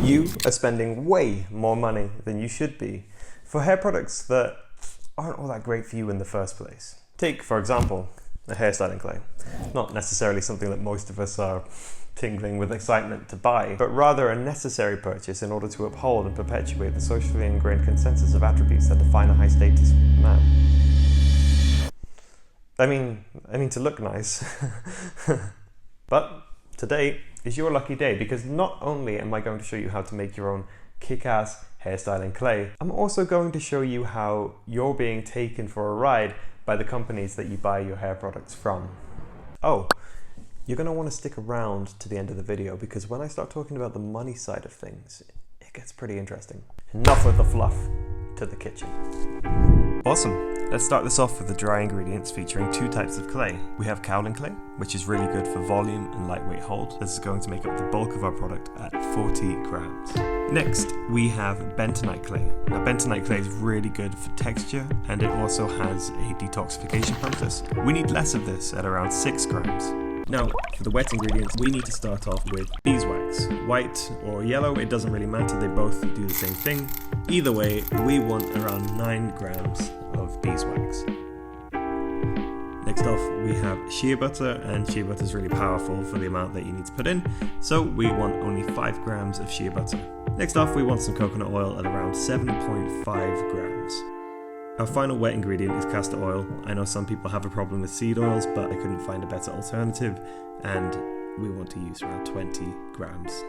You are spending way more money than you should be for hair products that aren't all that great for you in the first place. Take, for example, a hairstyling clay. Not necessarily something that most of us are tingling with excitement to buy, but rather a necessary purchase in order to uphold and perpetuate the socially ingrained consensus of attributes that define a high-status man. I mean to look nice. But today is your lucky day, because not only am I going to show you how to make your own kick-ass hairstyling clay, I'm also going to show you how you're being taken for a ride by the companies that you buy your hair products from. Oh, you're going to want to stick around to the end of the video, because when I start talking about the money side of things, it gets pretty interesting. Enough with the fluff, to the kitchen. Awesome. Let's start this off with the dry ingredients featuring two types of clay. We have kaolin clay, which is really good for volume and lightweight hold. This is going to make up the bulk of our product at 40 grams. Next, we have bentonite clay. Now, bentonite clay is really good for texture, and it also has a detoxification process. We need less of this at around 6 grams. Now, for the wet ingredients, we need to start off with beeswax. White or yellow, it doesn't really matter, they both do the same thing. Either way, we want around 9 grams of beeswax. Next off, we have shea butter, and shea butter is really powerful for the amount that you need to put in, so we want only 5 grams of shea butter. Next off, we want some coconut oil at around 7.5 grams. Our final wet ingredient is castor oil. I know some people have a problem with seed oils, but I couldn't find a better alternative, and we want to use around 20 grams.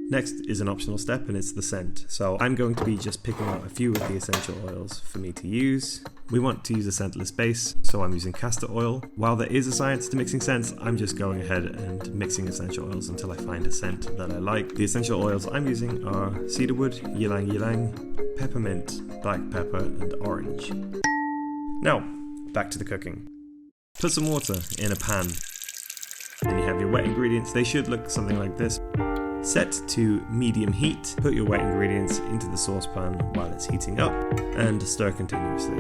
Next is an optional step, and it's the scent. So I'm going to be just picking out a few of the essential oils for me to use. We want to use a scentless base, so I'm using castor oil. While there is a science to mixing scents, I'm just going ahead and mixing essential oils until I find a scent that I like. The essential oils I'm using are cedarwood, ylang ylang, peppermint, black pepper, and orange. Now, back to the cooking. Put some water in a pan. Then you have your wet ingredients. They should look something like this. Set to medium heat, put your wet ingredients into the saucepan while it's heating up, and stir continuously.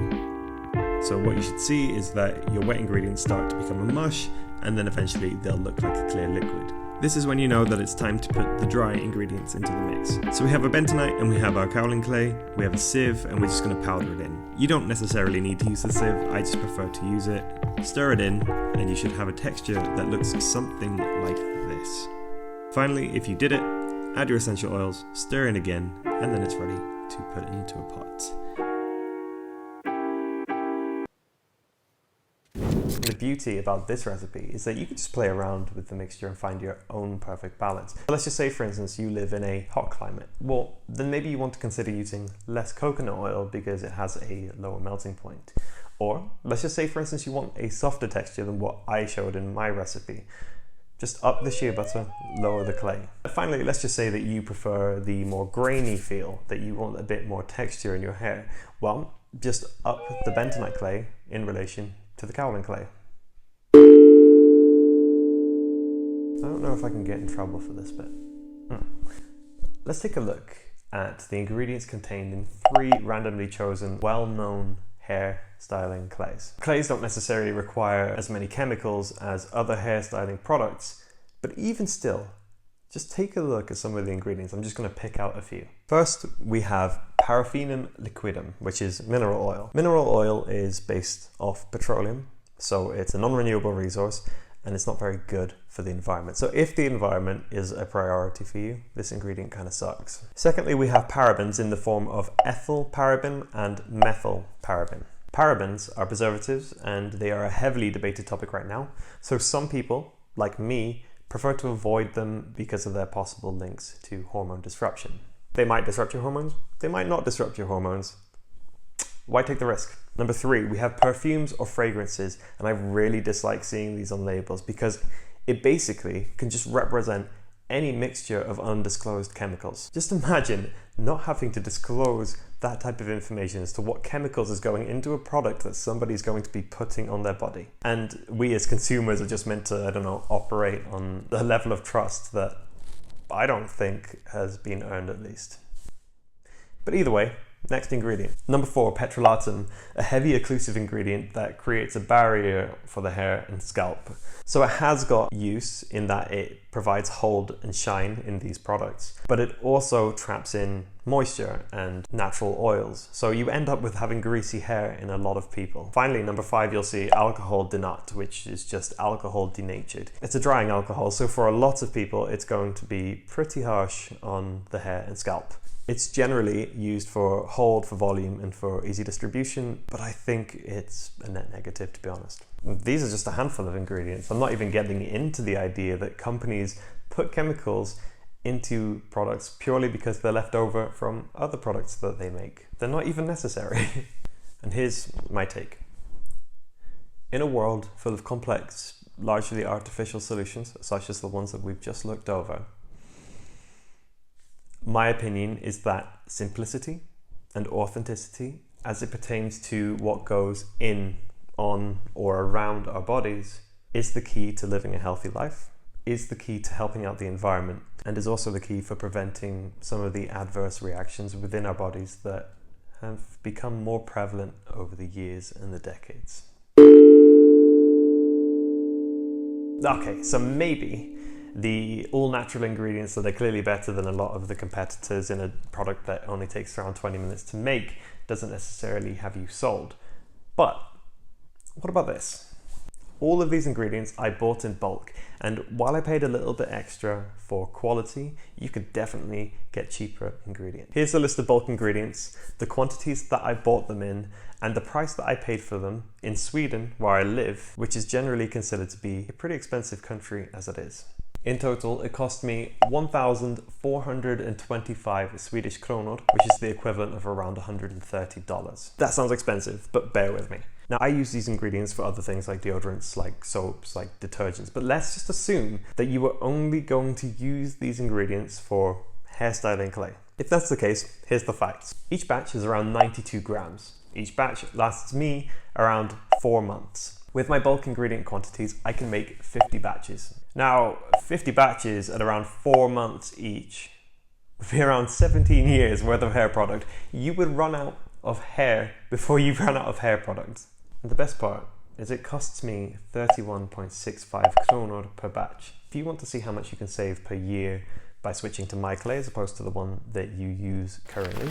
So what you should see is that your wet ingredients start to become a mush, and then eventually they'll look like a clear liquid. This is when you know that it's time to put the dry ingredients into the mix. So we have our bentonite and we have our kaolin clay, we have a sieve, and we're just going to powder it in. You don't necessarily need to use the sieve, I just prefer to use it. Stir it in, and you should have a texture that looks something like this. Finally, if you did it, add your essential oils, stir in again, and then it's ready to put into a pot. The beauty about this recipe is that you can just play around with the mixture and find your own perfect balance. Let's just say, for instance, you live in a hot climate. Well, then maybe you want to consider using less coconut oil because it has a lower melting point. Or let's just say, for instance, you want a softer texture than what I showed in my recipe. Just up the shea butter, lower the clay. Finally, let's just say that you prefer the more grainy feel, that you want a bit more texture in your hair. Well, just up the bentonite clay in relation to the kaolin clay. I don't know if I can get in trouble for this bit. Let's take a look at the ingredients contained in 3 randomly chosen, well-known hair styling clays. Clays don't necessarily require as many chemicals as other hair styling products, but even still, just take a look at some of the ingredients. I'm just going to pick out a few. First, we have paraffinum liquidum, which is mineral oil. Mineral oil is based off petroleum, so it's a non-renewable resource, and it's not very good for the environment. So if the environment is a priority for you, this ingredient kind of sucks. Secondly, we have parabens in the form of ethyl paraben and methyl paraben. Parabens are preservatives, and they are a heavily debated topic right now. So some people, like me, prefer to avoid them because of their possible links to hormone disruption. They might disrupt your hormones, they might not disrupt your hormones. Why take the risk? Number 3, we have perfumes or fragrances, and I really dislike seeing these on labels because it basically can just represent any mixture of undisclosed chemicals. Just imagine not having to disclose that type of information as to what chemicals is going into a product that somebody's going to be putting on their body. And we as consumers are just meant to, I don't know, operate on a level of trust that I don't think has been earned, at least. But either way, next ingredient. Number 4, petrolatum, a heavy occlusive ingredient that creates a barrier for the hair and scalp. So it has got use in that it provides hold and shine in these products, but it also traps in moisture and natural oils. So you end up with having greasy hair in a lot of people. Finally, number 5, you'll see alcohol denat, which is just alcohol denatured. It's a drying alcohol, so for a lot of people, it's going to be pretty harsh on the hair and scalp. It's generally used for hold, for volume, and for easy distribution, but I think it's a net negative, to be honest. These are just a handful of ingredients. I'm not even getting into the idea that companies put chemicals into products purely because they're left over from other products that they make. They're not even necessary. And here's my take. In a world full of complex, largely artificial solutions, such as the ones that we've just looked over, my opinion is that simplicity and authenticity as it pertains to what goes in, on, or around our bodies is the key to living a healthy life, is the key to helping out the environment, and is also the key for preventing some of the adverse reactions within our bodies that have become more prevalent over the years and the decades. Okay, so maybe the all-natural ingredients that are clearly better than a lot of the competitors in a product that only takes around 20 minutes to make doesn't necessarily have you sold. But what about this? All of these ingredients I bought in bulk, and while I paid a little bit extra for quality, you could definitely get cheaper ingredients. Here's a list of bulk ingredients, the quantities that I bought them in, and the price that I paid for them in Sweden, where I live, which is generally considered to be a pretty expensive country as it is. In total, it cost me 1,425 Swedish kronor, which is the equivalent of around $130. That sounds expensive, but bear with me. Now, I use these ingredients for other things like deodorants, like soaps, like detergents, but let's just assume that you are only going to use these ingredients for hairstyling clay. If that's the case, here's the facts. Each batch is around 92 grams. Each batch lasts me around 4 months. With my bulk ingredient quantities, I can make 50 batches. Now, 50 batches at around 4 months each would be around 17 years worth of hair product. You would run out of hair before you ran out of hair products. And the best part is it costs me 31.65 kronor per batch. If you want to see how much you can save per year by switching to my clay as opposed to the one that you use currently,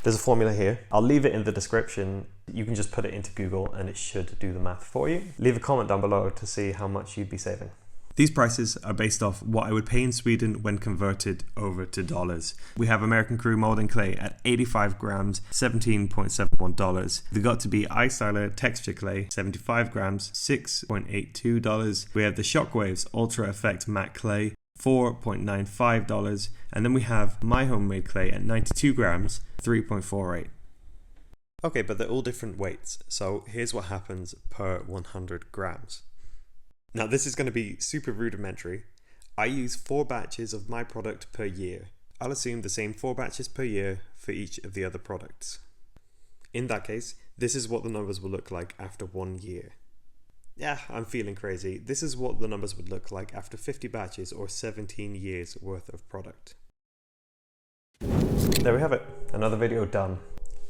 there's a formula here. I'll leave it in the description. You can just put it into Google and it should do the math for you. Leave a comment down below to see how much you'd be saving. These prices are based off what I would pay in Sweden when converted over to dollars. We have American Crew Molding Clay at 85 grams, $17.71. The Got2b iStyler Texture Clay, 75 grams, $6.82. We have the Shockwaves Ultra Effect Matte Clay, $4.95. And then we have my homemade clay at 92 grams, $3.48. Okay, but they're all different weights. So here's what happens per 100 grams. Now this is going to be super rudimentary. I use 4 batches of my product per year. I'll assume the same 4 batches per year for each of the other products. In that case, this is what the numbers will look like after 1 year. Yeah, I'm feeling crazy. This is what the numbers would look like after 50 batches or 17 years worth of product. There we have it, another video done.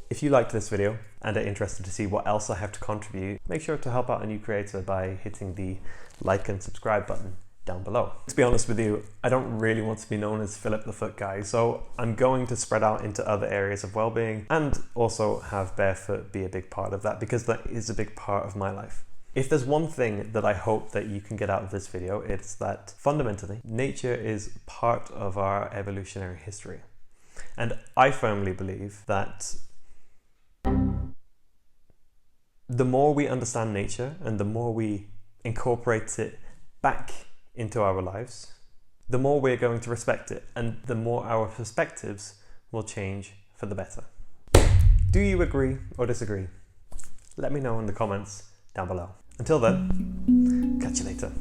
If you liked this video and are interested to see what else I have to contribute, make sure to help out a new creator by hitting the like and subscribe button down below. To be honest with you, I don't really want to be known as Philip the Foot Guy, so I'm going to spread out into other areas of well-being and also have barefoot be a big part of that, because that is a big part of my life. If there's one thing that I hope that you can get out of this video, it's that fundamentally, nature is part of our evolutionary history. And I firmly believe that the more we understand nature and the more we incorporate it back into our lives, the more we're going to respect it and the more our perspectives will change for the better. Do you agree or disagree? Let me know in the comments down below. Until then, catch you later.